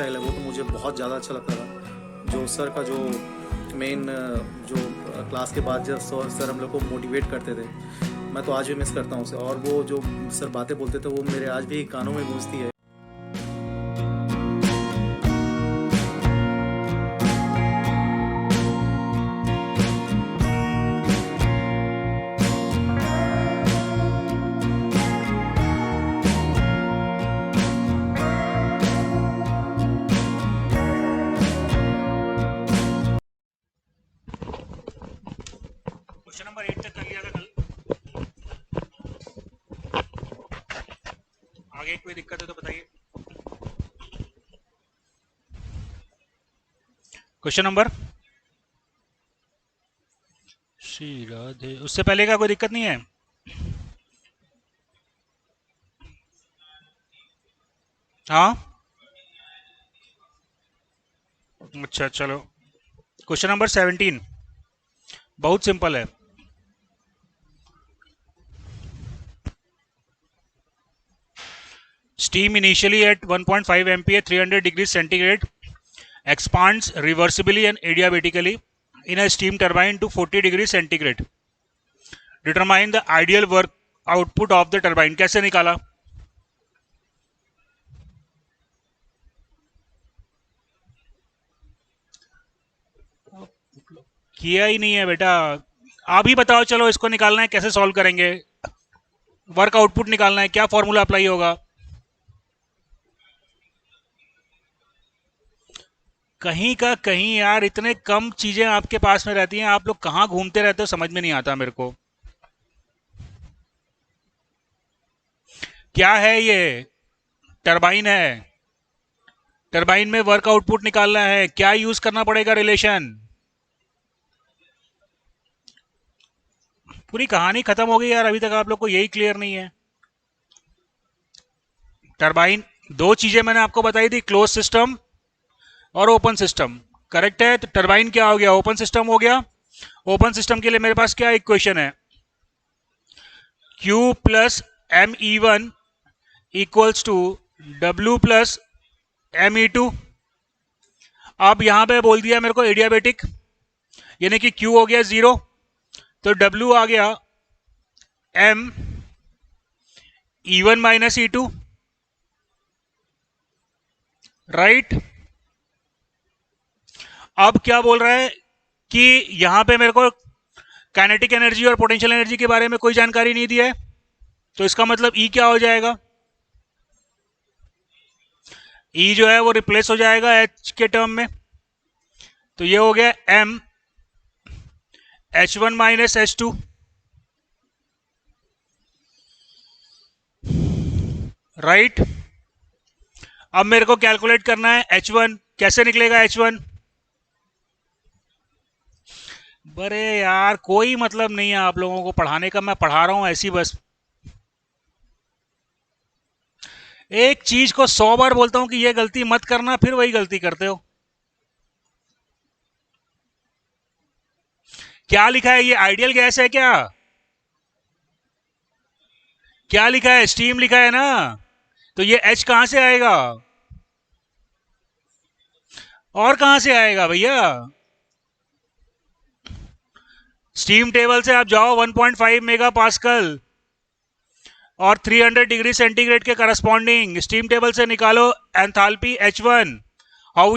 Style है वो तो मुझे बहुत ज़्यादा अच्छा लगता था। जो सर का जो मेन जो क्लास के बाद जब सर हम लोग को मोटिवेट करते थे, मैं तो आज भी मिस करता हूँ उसे। और वो जो सर बातें बोलते थे वो मेरे आज भी कानों में गूंजती है। क्वेश्चन नंबर 8 तक कर लिया था कल। आगे कोई दिक्कत है तो बताइए। क्वेश्चन नंबर श्री राधे, उससे पहले का कोई दिक्कत नहीं है? हाँ, अच्छा चलो। क्वेश्चन नंबर 17 बहुत सिंपल है। Steam initially at 1.5 MPa 300 degrees centigrade expands reversibly and adiabatically in a steam turbine to 40 degrees centigrade. Determine the ideal work output of the turbine. कैसे निकाला? किया ही नहीं है बेटा। आप ही बताओ, चलो इसको निकालना है, कैसे सॉल्व करेंगे? वर्क आउटपुट निकालना है, क्या फॉर्मूला अप्लाई होगा? कहीं का कहीं यार, इतने कम चीजें आपके पास में रहती हैं, आप लोग कहाँ घूमते रहते हो समझ में नहीं आता मेरे को। क्या है ये? टरबाइन है। टरबाइन में वर्क आउटपुट निकालना है, क्या यूज करना पड़ेगा रिलेशन? पूरी कहानी खत्म हो गई यार, अभी तक आप लोग को यही क्लियर नहीं है। टरबाइन, दो चीजें मैंने आपको बताई थी, क्लोज सिस्टम और ओपन सिस्टम। करेक्ट है, तो टरबाइन क्या हो गया? ओपन सिस्टम हो गया। ओपन सिस्टम के लिए मेरे पास क्या इक्वेशन है? Q plus M E one equals to W plus M E two. अब यहां पे बोल दिया मेरे को एडियाबेटिक, यानी कि Q हो गया 0, तो W आ गया M E one minus E two, right. अब क्या बोल रहा है कि यहां पे मेरे को काइनेटिक एनर्जी और पोटेंशियल एनर्जी के बारे में कोई जानकारी नहीं दी है, तो इसका मतलब ई क्या हो जाएगा? ई जो है वो रिप्लेस हो जाएगा एच के टर्म में, तो ये हो गया M H one minus H two, right. अब मेरे को कैलकुलेट करना है एच वन, कैसे निकलेगा एच वन? बरे यार कोई मतलब नहीं है आप लोगों को पढ़ाने का, मैं पढ़ा रहा हूं ऐसी बस। एक चीज को 100 बार बोलता हूं कि ये गलती मत करना, फिर वही गलती करते हो। क्या लिखा है? ये आइडियल गैस है क्या? क्या लिखा है? स्टीम लिखा है ना, तो ये एच कहां से आएगा? और कहां से आएगा भैया? स्टीम टेबल से आप जाओ 1.5 मेगा पास्कल और 300 डिग्री सेंटीग्रेड के करस्पॉन्डिंग स्टीम टेबल से निकालो enthalpy H1। How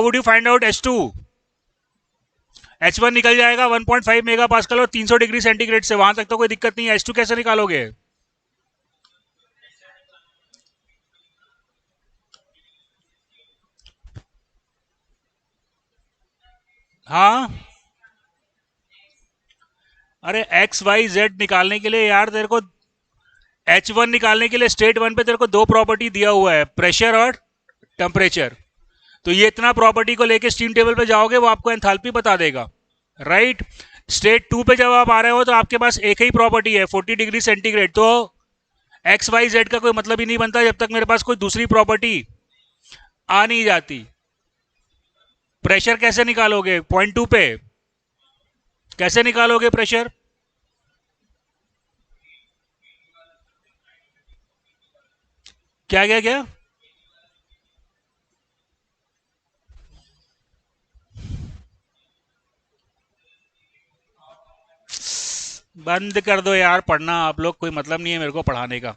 would you find out H2? H1 निकल जाएगा 1.5 मेगा पास्कल और 300 डिग्री सेंटीग्रेड से, वहां तक तो कोई दिक्कत नहीं है। H2 कैसे निकालोगे? हाँ, अरे एक्स वाई जेड निकालने के लिए यार तेरे को H1 निकालने के लिए स्टेट वन पे तेरे को दो प्रॉपर्टी दिया हुआ है, प्रेशर और टेम्परेचर। तो ये इतना प्रॉपर्टी को लेके स्टीम टेबल पे जाओगे, वो आपको एंथैल्पी बता देगा, राइट। स्टेट टू पे जब आप आ रहे हो तो आपके पास एक ही प्रॉपर्टी है 40 डिग्री सेंटीग्रेड, तो एक्स वाई जेड का कोई मतलब ही नहीं बनता जब तक मेरे पास कोई दूसरी प्रॉपर्टी आ नहीं जाती। प्रेशर कैसे निकालोगे पॉइंट टू पे? कैसे निकालोगे प्रेशर? क्या क्या क्या? बंद कर दो यार पढ़ना आप लोग, कोई मतलब नहीं है मेरे को पढ़ाने का।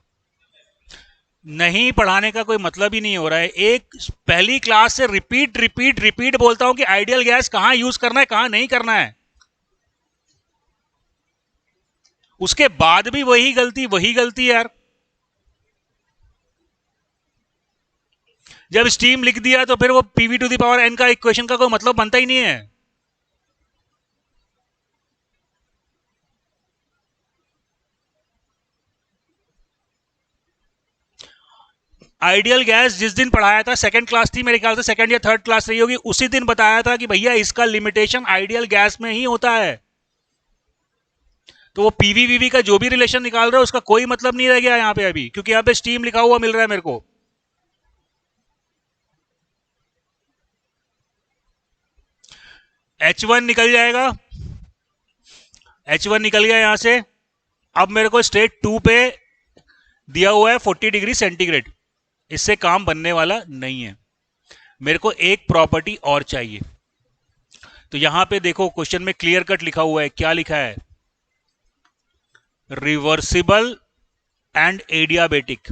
नहीं पढ़ाने का कोई मतलब ही नहीं हो रहा है। एक पहली क्लास से रिपीट रिपीट रिपीट बोलता हूं कि आइडियल गैस कहां यूज करना है कहां नहीं करना है, उसके बाद भी वही गलती यार। जब स्टीम लिख दिया तो फिर वो PV to the power n का इक्वेशन का कोई मतलब बनता ही नहीं है। आइडियल गैस जिस दिन पढ़ाया था, सेकंड क्लास थी मेरे ख्याल से, सेकंड या थर्ड क्लास रही होगी, उसी दिन बताया था कि भैया इसका लिमिटेशन आइडियल गैस में ही होता है। तो वो पीवी का जो भी रिलेशन निकाल रहा है उसका कोई मतलब नहीं रह गया यहां पे अभी, क्योंकि यहां पे स्टीम लिखा हुआ मिल रहा है मेरे को। H1 निकल जाएगा, H1 निकल गया यहां से। अब मेरे को स्टेट 2 पे दिया हुआ है 40 डिग्री सेंटीग्रेड, इससे काम बनने वाला नहीं है। मेरे को एक प्रॉपर्टी और चाहिए। तो यहां पे देखो क्वेश्चन में क्लियर कट लिखा हुआ है, क्या लिखा है? Reversible and adiabatic.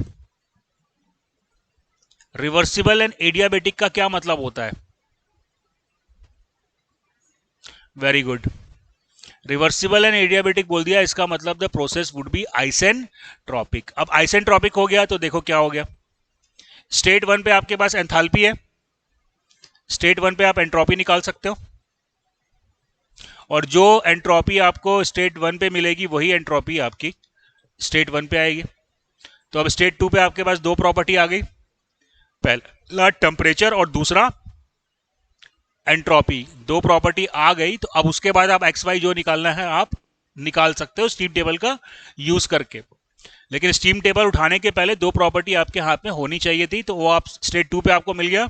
Reversible and adiabatic का क्या मतलब होता है? Very good, reversible and adiabatic बोल दिया, इसका मतलब the process would be isentropic. अब आइसेंट्रोपिक हो गया तो देखो क्या हो गया। स्टेट 1 पे आपके पास एंथैल्पी है, स्टेट 1 पे आप एंट्रोपी निकाल सकते हो, और जो एंट्रोपी आपको स्टेट 1 पे मिलेगी वही एंट्रोपी आपकी स्टेट 1 पे आएगी। तो अब स्टेट 2 पे आपके पास दो प्रॉपर्टी आ गई, पहला टेम्परेचर और दूसरा एंट्रोपी। दो प्रॉपर्टी आ गई, तो अब उसके बाद आप एक्स वाई जो निकालना है आप निकाल सकते हो स्टीम टेबल का यूज करके। लेकिन स्टीम टेबल उठाने के पहले दो प्रॉपर्टी आपके हाथ में होनी चाहिए थी, तो वो आप स्टेट 2 पे आपको मिल गया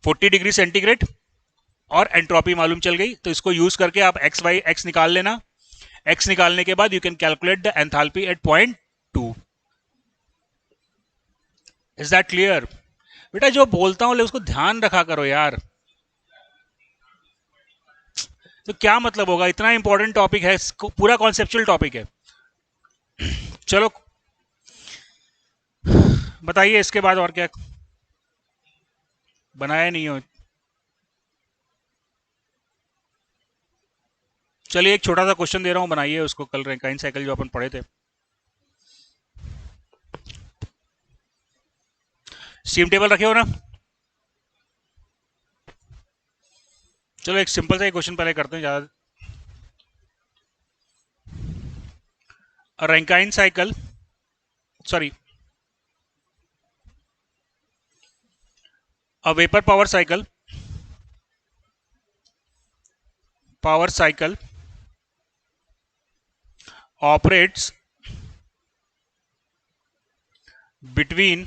40 डिग्री सेंटीग्रेड और एंट्रोपी मालूम चल गई। तो इसको यूज करके आप एक्स वाई एक्स निकाल लेना। एक्स निकालने के बाद you can calculate the enthalpy at point 2। Is that clear? बेटा जो बोलता हूं ले उसको ध्यान रखा करो यार। तो क्या मतलब होगा, इतना इंपॉर्टेंट टॉपिक है, पूरा कॉन्सेप्चुअल टॉपिक है। चलो बताइए इसके बाद और क्या बनाया नहीं हो। चलिए एक छोटा सा क्वेश्चन दे रहा हूं, बनाइए उसको, कल रैंकाइन साइकिल जो अपन पढ़े थे। स्टीम टेबल रखे हो ना? चलो एक सिंपल सा क्वेश्चन पहले करते हैं, ज्यादा। Rankine cycle, sorry, a vapor power cycle operates between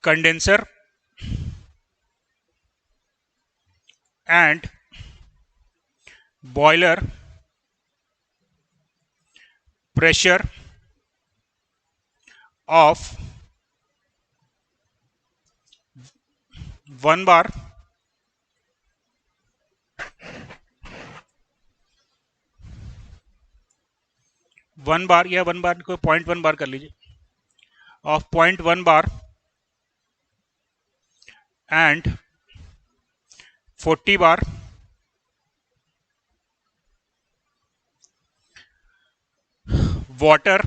condenser and boiler pressure of 1 bar या 1 बार को 0.1 बार कर लीजिए, of 0.1 bar and 40 bar water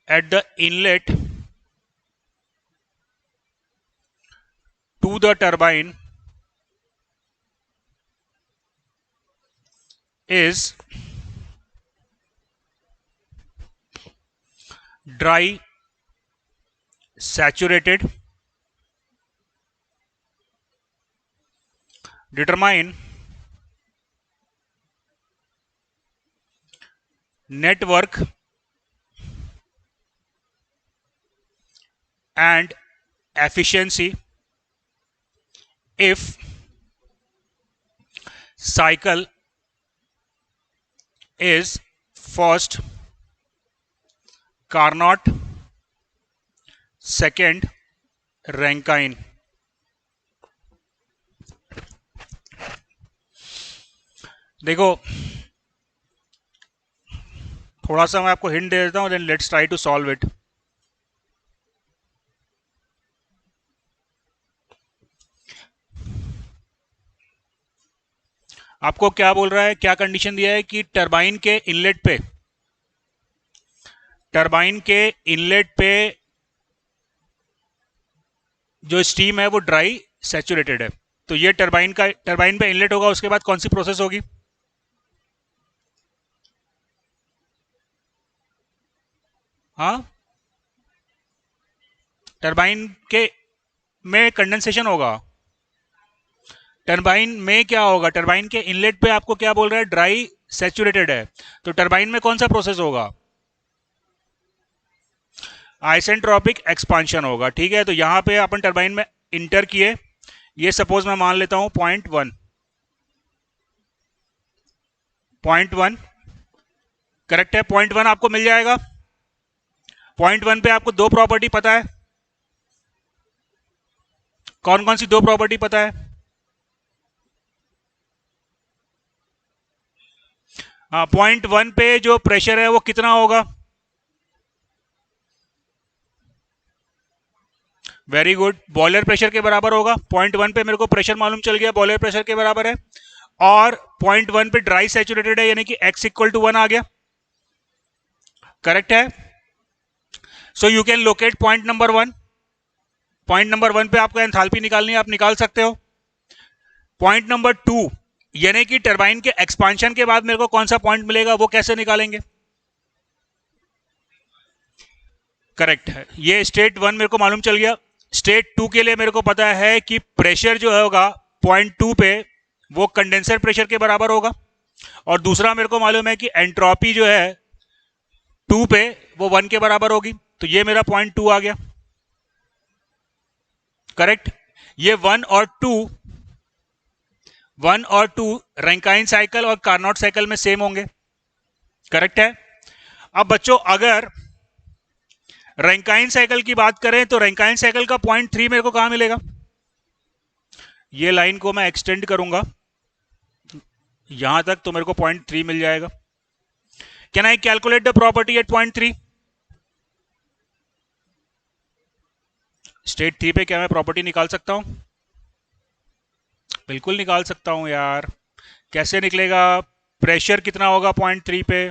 at the inlet to the turbine is dry, saturated. Determine network and efficiency if cycle is first Carnot, second Rankine. देखो थोड़ा सा मैं आपको hint दे देता हूँ, then let's try to solve it. आपको क्या बोल रहा है, क्या कंडीशन दिया है कि टरबाइन के इनलेट पे जो स्टीम है वो ड्राई सैचुरेटेड है। तो ये टरबाइन पे इनलेट होगा, उसके बाद कौन सी प्रोसेस होगी? हाँ, टरबाइन के में कंडेंसेशन होगा। टरबाइन में क्या होगा? टरबाइन के इनलेट पे आपको क्या बोल रहा है? ड्राई सैचुरेटेड है। तो टरबाइन में कौन सा प्रोसेस होगा? आइसेंट्रोपिक एक्सपांशन होगा। ठीक है, तो यहां पे अपन टरबाइन में इंटर किए, ये सपोज मैं मान लेता हूं पॉइंट वन करेक्ट है। पॉइंट वन आपको मिल जाएगा। पॉइंट वन पे आपको दो प्रॉपर्टी पता है। कौन कौन सी दो प्रॉपर्टी पता है? हाँ, पॉइंट वन पे जो प्रेशर है वो कितना होगा? वेरी गुड, बॉयलर प्रेशर के बराबर होगा। पॉइंट वन पे मेरे को प्रेशर मालूम चल गया, बॉयलर प्रेशर के बराबर है। और पॉइंट वन पे ड्राई सैचुरेटेड है, यानी कि x इक्वल टू 1 आ गया। करेक्ट है। So you can locate point number one. Point number one पे आपको एंथैल्पी निकालनी है, आप निकाल सकते हो। पॉइंट नंबर टू, यानी कि टरबाइन के एक्सपांशन के बाद मेरे को कौन सा पॉइंट मिलेगा, वो कैसे निकालेंगे? करेक्ट है, ये स्टेट वन मेरे को मालूम चल गया। स्टेट टू के लिए मेरे को पता है कि प्रेशर जो होगा पॉइंट टू पे वो कंडेंसर प्रेशर के बराबर होगा। और दूसरा मेरे को मालूम है कि एंट्रोपी जो है टू पे वो 1 के बराबर होगी। तो ये मेरा पॉइंट टू आ गया। करेक्ट। ये वन और टू रैंकाइन साइकिल और कार्नोट साइकिल में सेम होंगे। करेक्ट है। अब बच्चों अगर रैंकाइन साइकिल की बात करें तो रैंकाइन साइकिल का पॉइंट थ्री मेरे को कहां मिलेगा? ये लाइन को मैं एक्सटेंड करूंगा यहां तक तो मेरे को पॉइंट थ्री मिल जाएगा। Can I calculate the property eight point three? State three पे क्या मैं प्रॉपर्टी निकाल सकता हूं? बिल्कुल निकाल सकता हूं यार। कैसे निकलेगा? प्रेशर कितना होगा पॉइंट थ्री पे?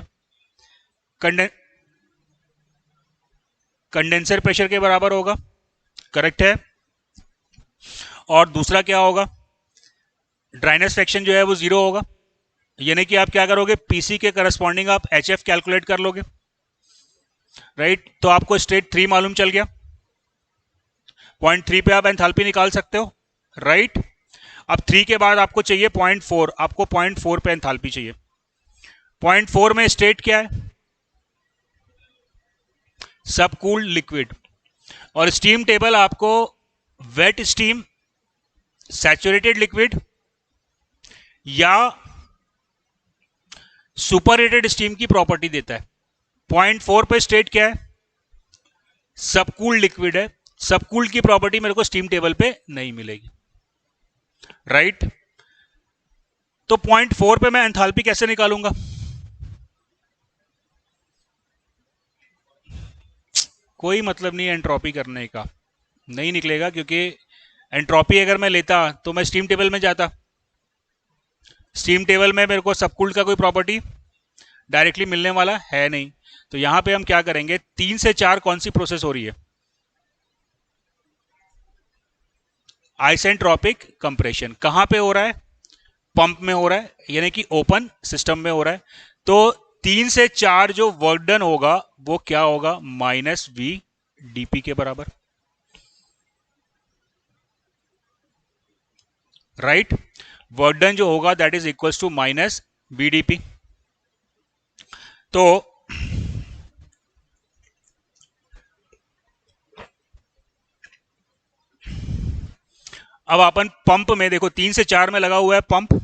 कंडेंसर प्रेशर के बराबर होगा। करेक्ट है। और दूसरा क्या होगा? ड्राइनेस फ्रैक्शन जो है वो जीरो होगा। यानी कि आप क्या करोगे, पीसी के करस्पॉन्डिंग आप एचएफ कैलकुलेट कर लोगे। राइट, तो आपको स्टेट थ्री मालूम चल गया। पॉइंट थ्री पे आप एंथैल्पी निकाल सकते हो। राइट, अब थ्री के बाद आपको चाहिए पॉइंट फोर। आपको पॉइंट फोर पे एंथैल्पी चाहिए। पॉइंट फोर में स्टेट क्या है? सबकूल्ड लिक्विड। और स्टीम टेबल आपको वेट स्टीम, सैचुरेटेड लिक्विड या सुपरहीटेड स्टीम की प्रॉपर्टी देता है। पॉइंट फोर पे स्टेट क्या है? सबकूल्ड लिक्विड है। सबकूल्ड की प्रॉपर्टी मेरे को स्टीम टेबल पे नहीं मिलेगी। राइट, तो पॉइंट फोर पे मैं एंथैल्पी कैसे निकालूंगा? कोई मतलब नहीं है एंट्रोपी करने का, नहीं निकलेगा। क्योंकि एंट्रोपी अगर मैं लेता तो मैं स्टीम टेबल में जाता। स्टीम टेबल में मेरे को सबकूल्ड का कोई प्रॉपर्टी डायरेक्टली मिलने वाला है नहीं। तो यहां पे हम क्या करेंगे, तीन से चार कौन सी प्रोसेस हो रही है? Isentropic compression. कहां पे हो रहा है? पंप में हो रहा है, यानी कि ओपन सिस्टम में हो रहा है। तो तीन से चार जो वर्क डन होगा वो क्या होगा? माइनस वी डीपी के बराबर। राइट, वर्क डन जो होगा that is equals to minus VDP. तो अब अपन पंप में देखो, तीन से चार में लगा हुआ है पंप।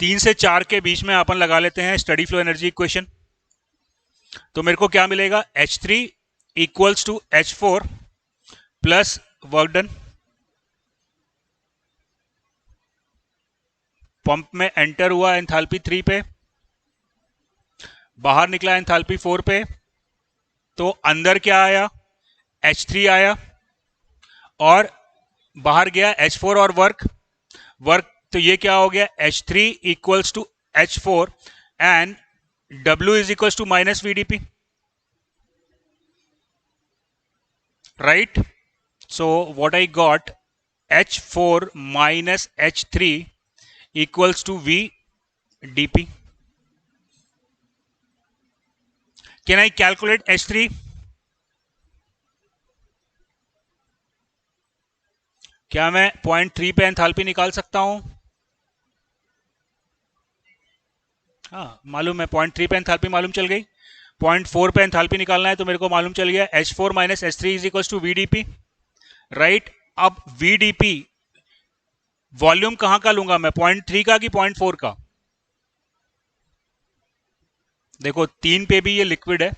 तीन से चार के बीच में अपन लगा लेते हैं स्टडी फ्लो एनर्जी इक्वेशन। तो मेरे को क्या मिलेगा? H3 equals to H4 plus work done pump में एंटर हुआ एंथैल्पी 3 पे, बाहर निकला एंथैल्पी 4 पे, तो अंदर क्या आया, H3 आया, और बाहर गया H4 और वर्क तो ये क्या हो गया, H3 equals to H4 and W is equals to minus VDP, right. So what I got, H4 minus H3 equals to VDP. Can I calculate H3? क्या मैं 0.3 पे एंथैल्पी निकाल सकता हूं? हाँ मालूम है, 0.3 पे एंथैल्पी मालूम चल गई. 0.4 पे एंथैल्पी निकालना है तो मेरे को मालूम चल गया H4 minus H3 is equal to VDP, right. अब VDP वॉल्यूम कहां का लूंगा मैं, 0.3 का कि 0.4 का? देखो 3 पे भी ये लिक्विड है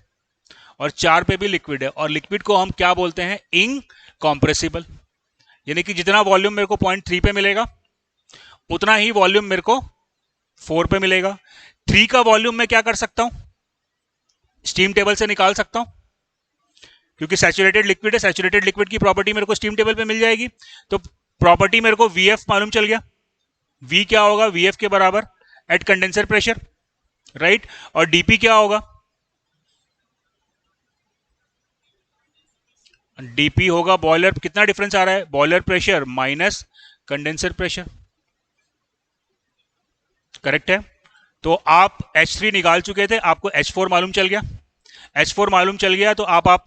और 4 पे भी लिक्विड है, और लिक्विड को हम क्या बोलते हैं, इनकॉम्प्रेसिबल. यानी कि जितना वॉल्यूम मेरे को 0.3 पे मिलेगा उतना ही वॉल्यूम मेरे को 4 पे मिलेगा. 3 का वॉल्यूम मैं क्या कर सकता हूं, स्टीम टेबल से निकाल सकता हूं, क्योंकि सैचुरेटेड लिक्विड है, सैचुरेटेड लिक्विड की प्रॉपर्टी मेरे को स्टीम टेबल पे मिल जाएगी. तो प्रॉपर्टी मेरे को VF मालूम चल गया, V क्या होगा, VF के बराबर एट कंडेंसर प्रेशर, राइट. और DP क्या होगा, DP होगा बॉयलर, कितना डिफरेंस आ रहा है, boiler pressure minus condenser pressure, correct है. तो आप H3 निकाल चुके थे, आपको H4 मालूम चल गया, H4 मालूम चल गया तो आप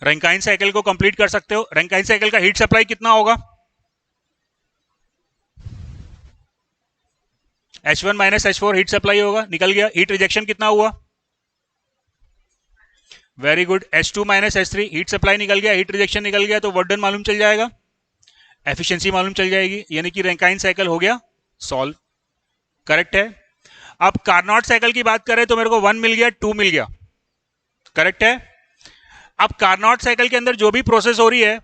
रैंकाइन साइकिल को कंप्लीट कर सकते हो. रैंकाइन साइकिल का हीट सप्लाई कितना होगा, H1 minus H4 heat supply होगा, निकल गया. हीट रिजेक्शन कितना हुआ, very good, H2 minus H3 heat supply निकल गया, हीट रिजेक्शन निकल गया, तो वर्क डन मालूम चल जाएगा, एफिशिएंसी मालूम चल जाएगी. यानी कि रैंकाइन साइकिल हो गया सॉल्व, करेक्ट है. अब कार्नोट साइकिल की बात करें तो मेरे को 1 मिल गया, 2 मिल गया, करेक्ट है. अब कार्नोट साइकिल के अंदर जो भी प्रोसेस हो रही है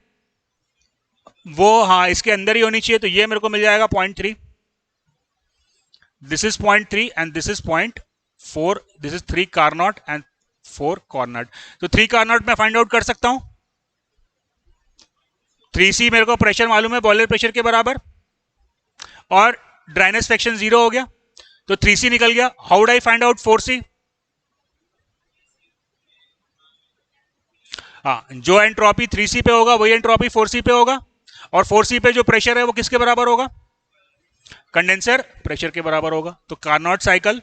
वो हाँ इसके अंदर ही होनी चाहिए, तो ये मेरे को मिल जाएगा 0.3, this is 0.3 and this is 0.4, this is 3 Carnot and 4 Carnot. तो 3 कार्नोट मैं फाइंड आउट कर सकता हूं. 3C मेरे को प्रेशर मालूम है बॉयलर प्रेशर के बराबर, और ड्राइनेस फ्रैक्शन 0 हो गया, तो 3C निकल गया. How would I find out 4C? हाँ, जो एंट्रोपी 3C पे होगा वही एंट्रोपी 4C पे होगा, और 4C पे जो प्रेशर है वो किसके बराबर होगा, कंडेंसर प्रेशर के बराबर होगा. तो कार्नोट साइकिल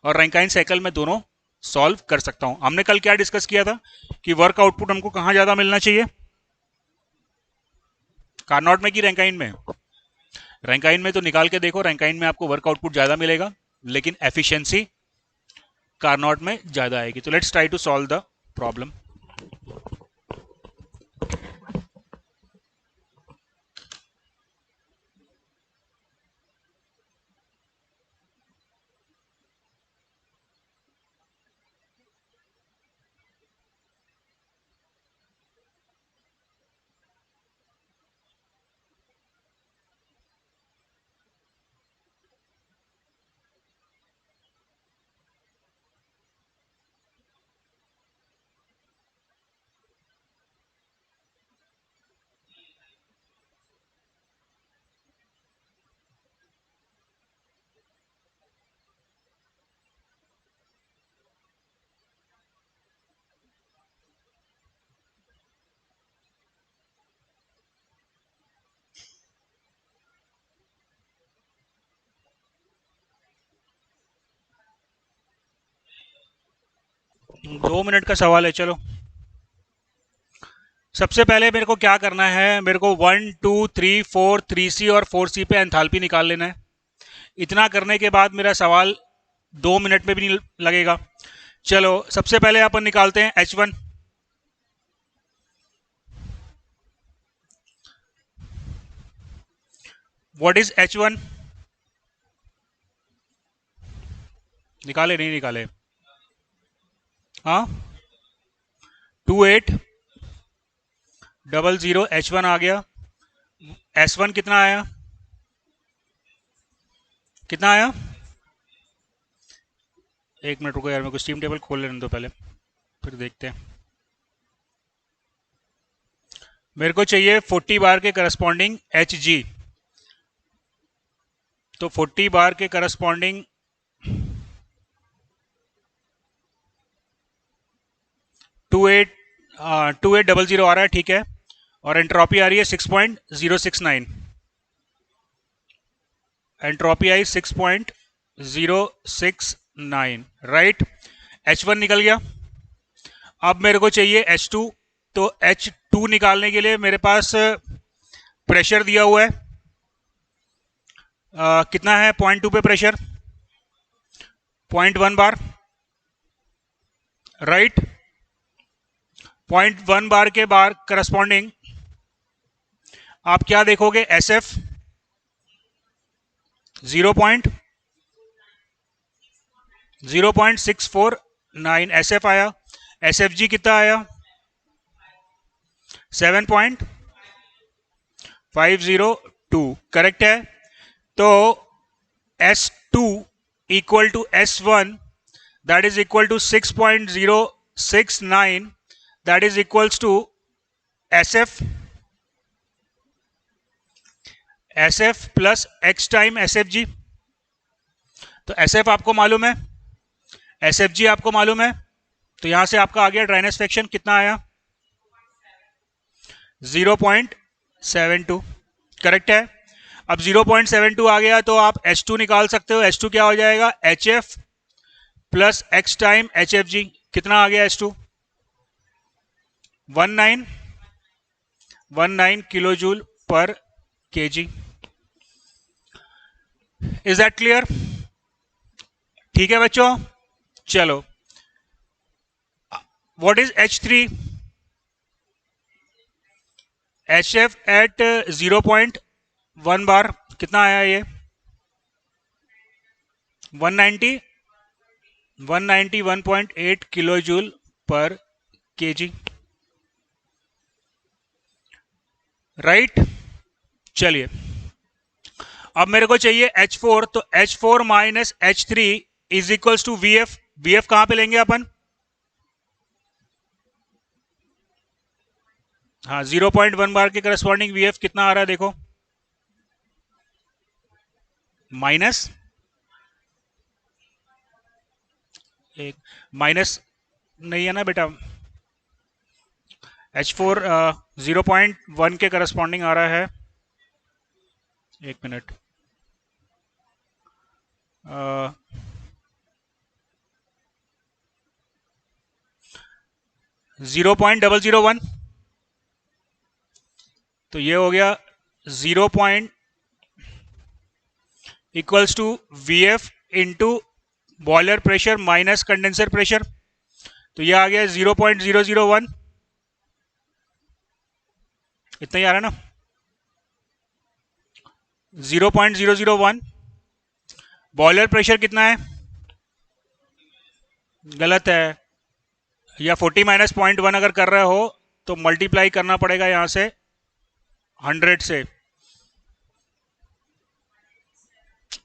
और रैंकाइन साइकिल में दोनों सॉल्व कर सकता हूं. हमने कल क्या डिस्कस किया था कि वर्क आउटपुट हमको कहां ज्यादा मिलना चाहिए, कार्नोट में कि रैंकाइन में? रैंकाइन में तो निकाल के देखो, रैंकाइन में आपको वर्क आउटपुट ज्यादा मिलेगा, लेकिन एफिशिएंसी कार्नोट में ज्यादा आएगी. तो let's try to solve the problem. दो मिनट का सवाल है, चलो. सबसे पहले मेरे को क्या करना है, मेरे को 1 2 3 4 3C और 4C पे एंथैल्पी निकाल लेना है. इतना करने के बाद मेरा सवाल 2 मिनट में भी नहीं लगेगा. चलो सबसे पहले अपन निकालते हैं H1. What is H1? निकाले नहीं निकाले? हाँ 28 00 H1 आ गया, S1 कितना आया, कितना आया, एक मिनट रुको यार, मेरे को स्टीम टेबल खोल लेने दो पहले, फिर देखते हैं। मेरे को चाहिए 40 बार के करस्पॉन्डिंग HG, तो 40 बार के करस्पॉन्डिंग 2800 आ रहा है, ठीक है, और एंट्रोपी आ रही है 6.069, एंट्रोपी आई 6.069, राइट। H1 निकल गया। अब मेरे को चाहिए H2, तो H2 निकालने के लिए मेरे पास प्रेशर दिया हुआ है, कितना है 0.2 पे प्रेशर, 0.1 बार, राइट। 0.1 बार के बार करस्पॉन्डिंग आप क्या देखोगे, SF 0.649 SF आया, SFG कितना आया 7.502, करेक्ट है। तो S2 equal to S1 that is equal to 6.069, that is equals to SF plus X time SFG। तो SF आपको मालूम है, SFG आपको मालूम है, तो यहां से आपका आ गया ड्राइनेस फ्रैक्शन कितना आया 0.72, करेक्ट है। अब 0.72 आ गया तो आप H2 निकाल सकते हो, H2 क्या हो जाएगा HF plus X time HFG, कितना आ गया H2 19 kilo joule per KG. Is that clear? ठीक है बच्चों, चलो what is H3, HF at 0.1 bar कितना आया ये 191.8 kilo joule per KG, right. चलिए अब मेरे को चाहिए H4, तो H4 minus H3 is equals to VF। VF कहां पे लेंगे अपन, हाँ 0.1 बार के करस्पॉन्डिंग VF कितना आ रहा है देखो, माइनस एक, माइनस नहीं है ना बेटा, H4 0.1 के करस्पॉन्डिंग आ रहा है, एक मिनट, 0.001, तो ये हो गया 0 equals to VF into boiler pressure minus condenser pressure, तो ये आ गया 0.001, इतना ही आ रहा है ना 0.001। बॉयलर प्रेशर कितना है, गलत है, या 40 माइनस 0.1 अगर कर रहे हो तो मल्टीप्लाई करना पड़ेगा यहां से 100 से,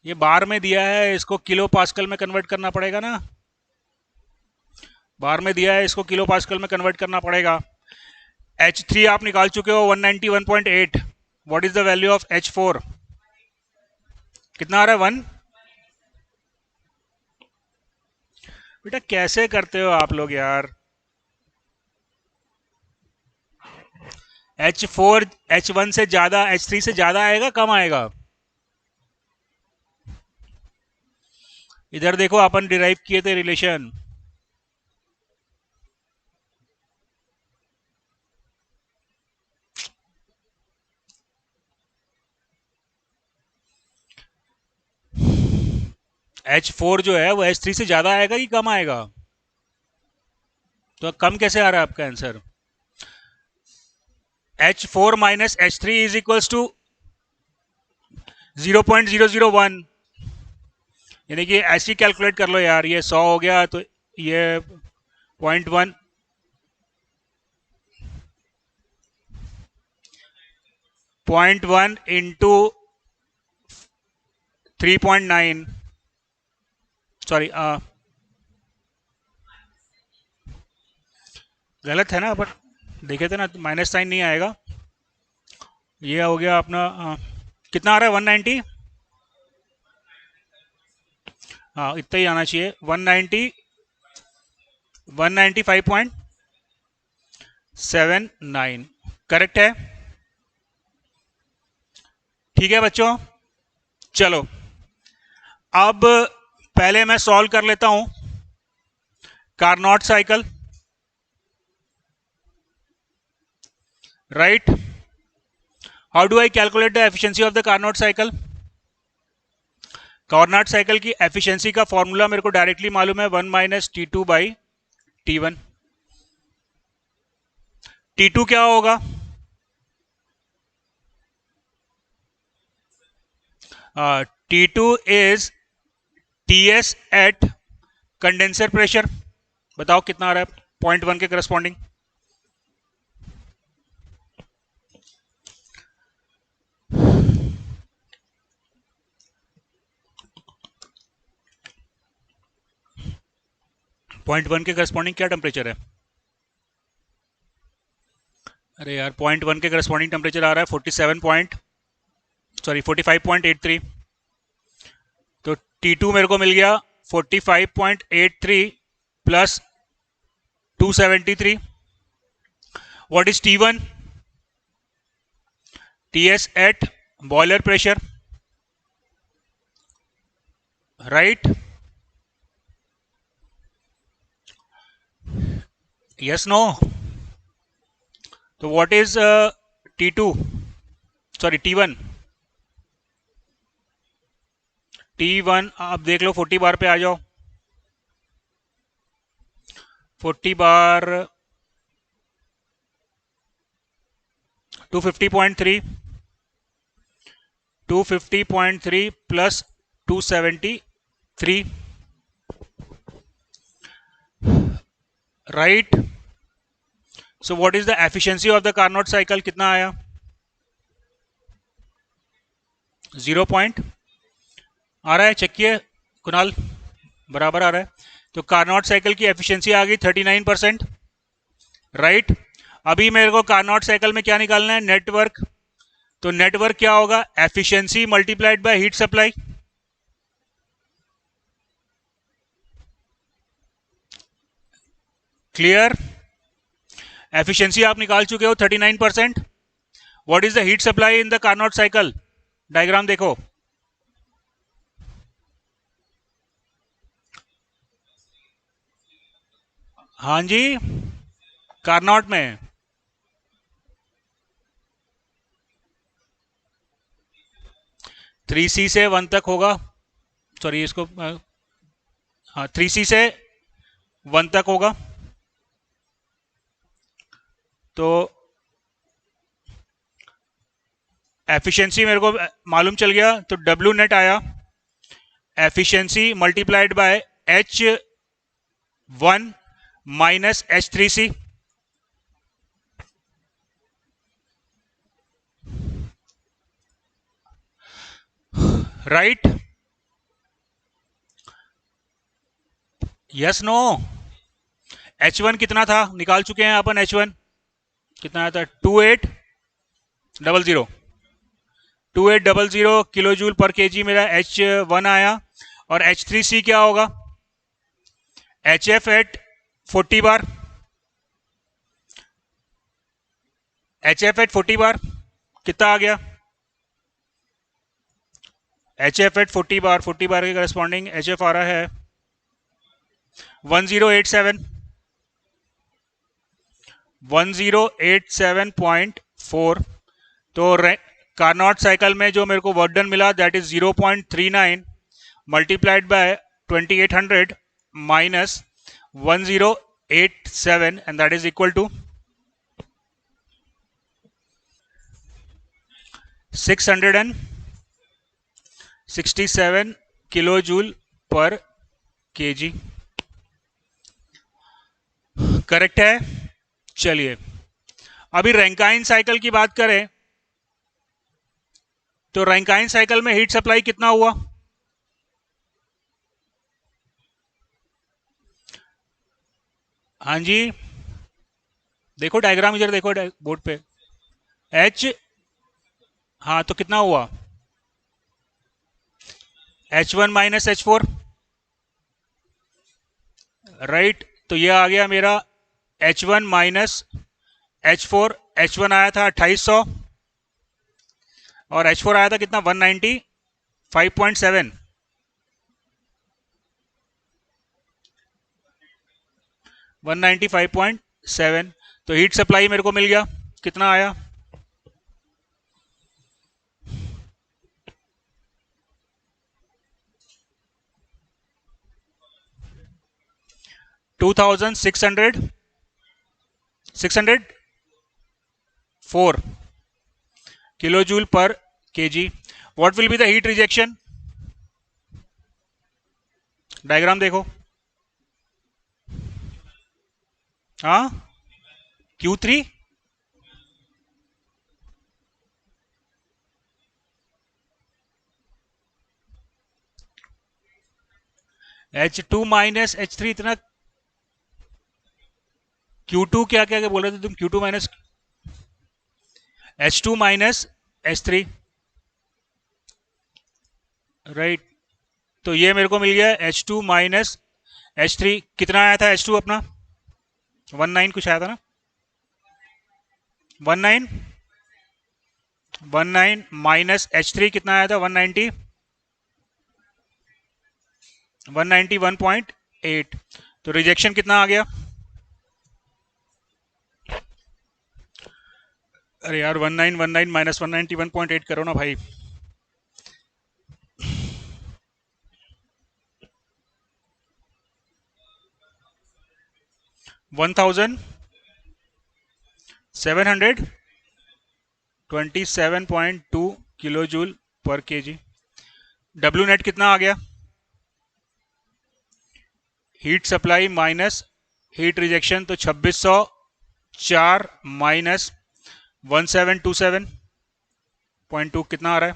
ये बार में दिया है, इसको किलो पास्कल में कन्वर्ट करना पड़ेगा ना, बार में दिया है, इसको किलो पास्कल में कन्वर्ट करना पड़ेगा। H3 आप निकाल चुके हो 191.8, what is the value of H4, कितना आ रहा है 1। बेटा कैसे करते हो आप लोग यार, H4 H1 से ज्यादा, H3 से ज्यादा आएगा कम आएगा, इधर देखो अपन डिराइव किए थे रिलेशन, H4 जो है वो H3 से ज्यादा आएगा कि कम आएगा, तो कम कैसे आ रहा है आपका answer, H4 minus H3 is equals to 0.001, यानी कि ऐसे कैलकुलेट कर लो यार, ये 100 हो गया तो ये 0.1, 0.1 इंटू 3.9, सॉरी गलत है ना, पर देखे थे ना, माइनस साइन नहीं आएगा। ये हो गया अपना कितना आ रहा है 190, हाँ इतना ही आना चाहिए, 190 195.79 करेक्ट है। ठीक है बच्चों, चलो अब पहले मैं सॉल्व कर लेता हूं Carnot cycle, right. How do I calculate the efficiency of the Carnot cycle? Carnot cycle की एफिशिएंसी का फॉर्मूला मेरे को डायरेक्टली मालूम है, 1 minus T2 by T1। T2 क्या होगा? T2 is TS at condenser pressure. बताओ कितना आ रहा है 0.1 के करस्पॉन्डिंग? पॉइंट वन के करस्पॉन्डिंग क्या टेम्परेचर है? अरे यार 0.1 के करस्पॉन्डिंग टेम्परेचर आ रहा है 45.83। तो T2 मेरे को मिल गया 45.83 plus 273। What is T1? TS at boiler pressure, right? Yes no? तो what is T2, sorry T1? T1 आप देख लो, 40 बार पे आ जाओ, 40 बार 250.3 plus 273, right. So what is the efficiency of the Carnot cycle? कितना आया? 0 पॉइंट आ रहा है, चेक किए कुणाल, बराबर आ रहा है। तो कार्नोट साइकिल की एफिशिएंसी आ गई 39%, राइट। अभी मेरे को कार्नोट साइकिल में क्या निकालना है? नेटवर्क। तो नेटवर्क क्या होगा? Efficiency multiplied by heat supply. Clear? Efficiency आप निकाल चुके हो 39%। What is the heat supply in the Carnot cycle? Diagram देखो, हाँ जी, कार्नोट में 3C से 1 तक होगा, सॉरी इसको, हाँ 3C से 1 तक होगा। तो एफिशिएंसी मेरे को मालूम चल गया, तो W नेट आया efficiency multiplied by H1 minus H3C, right? Yes no? H1 कितना था? निकाल चुके हैं अपन। H1 कितना आया था? 2800 किलो जूल पर केजी मेरा H1 आया। और H3C क्या होगा? HF एट 40 बार, HF एट 40 बार कितना आ गया? HF एट 40 बार, 40 बार के करस्पॉन्डिंग HF आ रहा है 1087.4। तो कार्नोट साइकिल में जो मेरे को वर्क डन मिला that is 0.39 multiplied by 2800 minus 1087 and that is equal to 667 kilo joule per KG, correct है। चलिए अभी रैंकाइन साइकिल की बात करें तो रैंकाइन साइकिल में हीट सप्लाई कितना हुआ? हाँ जी, देखो डायग्राम इधर देखो बोर्ड पे। एच, हाँ तो कितना हुआ? H1 minus H4, right. तो ये आ गया मेरा H1 माइनस H4। H1 आया था 2800 और H4 आया था कितना? 195.7। 195.7। तो हीट सप्लाई मेरे को मिल गया, कितना आया? 604 kilo joule per KG. What will be the heat rejection? Diagram देखो। हाँ, Q3, H2 माइनस H3 इतना। Q2 क्या क्या क्या बोल रहे थे तुम? Q2 minus H2 minus H3, right. तो ये मेरे को मिल गया H2 माइनस H3। कितना आया था H2 अपना? 19 कुछ आया था ना? 19 माइनस H3 कितना आया था? 190, 191.8। तो रिजेक्शन कितना आ गया? अरे यार 1919 माइनस 191.8 करो ना भाई। 1727.2 kilo joule per KG. W net कितना आ गया? Heat supply minus heat rejection, तो 2604 माइनस 1727.2 कितना आ रहा है?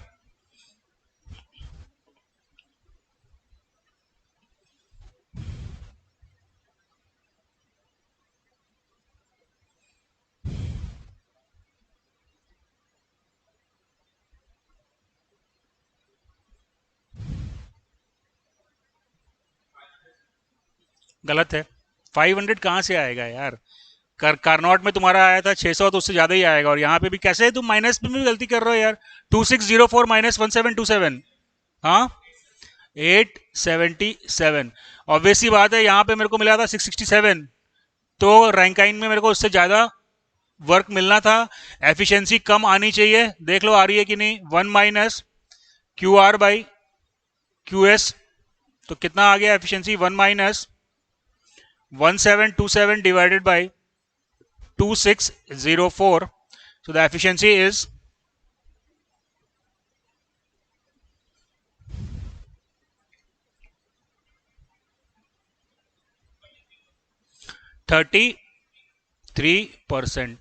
गलत है। 500 कहाँ से आएगा यार? कारनॉट में तुम्हारा आया था 600, तो उससे ज्यादा ही आएगा। और यहाँ पे भी कैसे तुम माइनस में भी गलती कर रहे हो यार? 2604 माइनस 1727, हाँ 877। ऑब्वियस सी बात है, यहाँ पे मेरे को मिला था 667, तो रैंकाइन में मेरे को उससे ज्यादा वर्क मिलना था। एफिशिएंसी कम आनी चाहिए, देख लो आ रही है कि नहीं। 1 minus Q R by Q S, तो कितना आ गया efficiency? 1 minus 1727 divided by 2604. So the efficiency is 33%।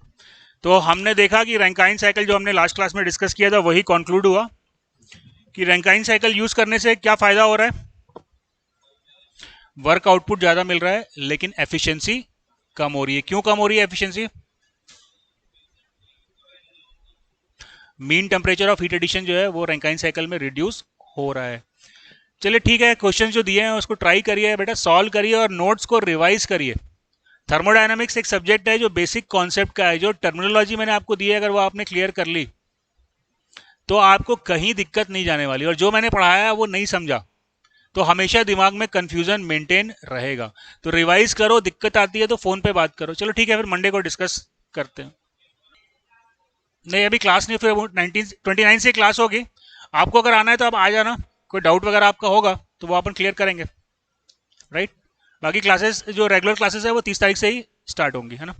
तो हमने देखा कि रैंकाइन साइकिल जो हमने लास्ट क्लास में डिस्कस किया था वही कंक्लूड हुआ कि रैंकाइन साइकिल यूज करने से क्या फायदा हो रहा है? वर्क आउटपुट ज्यादा मिल रहा है, लेकिन एफिशिएंसी कम हो रही है। क्यों कम हो रही है efficiency? Mean temperature of heat addition जो है वो रैंकाइन साइकिल में रिड्यूस हो रहा है। चलिए ठीक है, क्वेश्चन जो दिए हैं उसको ट्राई करिए बेटा, सॉल्व करिए और नोट्स को रिवाइज करिए। थर्मोडायनामिक्स एक सब्जेक्ट है जो बेसिक कॉन्सेप्ट का है। जो टर्मिनोलॉजी मैंने आपको दी है, अगर वो आपने क्लियर कर ली तो आपको कहीं दिक्कत नहीं जाने वाली। और जो मैंने पढ़ाया वो नहीं समझा तो हमेशा दिमाग में कंफ्यूजन मेंटेन रहेगा। तो रिवाइज करो, दिक्कत आती है तो फोन पे बात करो। चलो ठीक है, फिर मंडे को डिस्कस करते हैं। नहीं अभी क्लास नहीं, फिर 29 से क्लास होगी। आपको अगर आना है तो आप आ जाना, कोई डाउट वगैरह आपका होगा तो वो अपन क्लियर करेंगे, राइट। बाकी क्लासेस जो रेगुलर क्लासेस है वो 30 तारीख से ही स्टार्ट होंगी, है ना।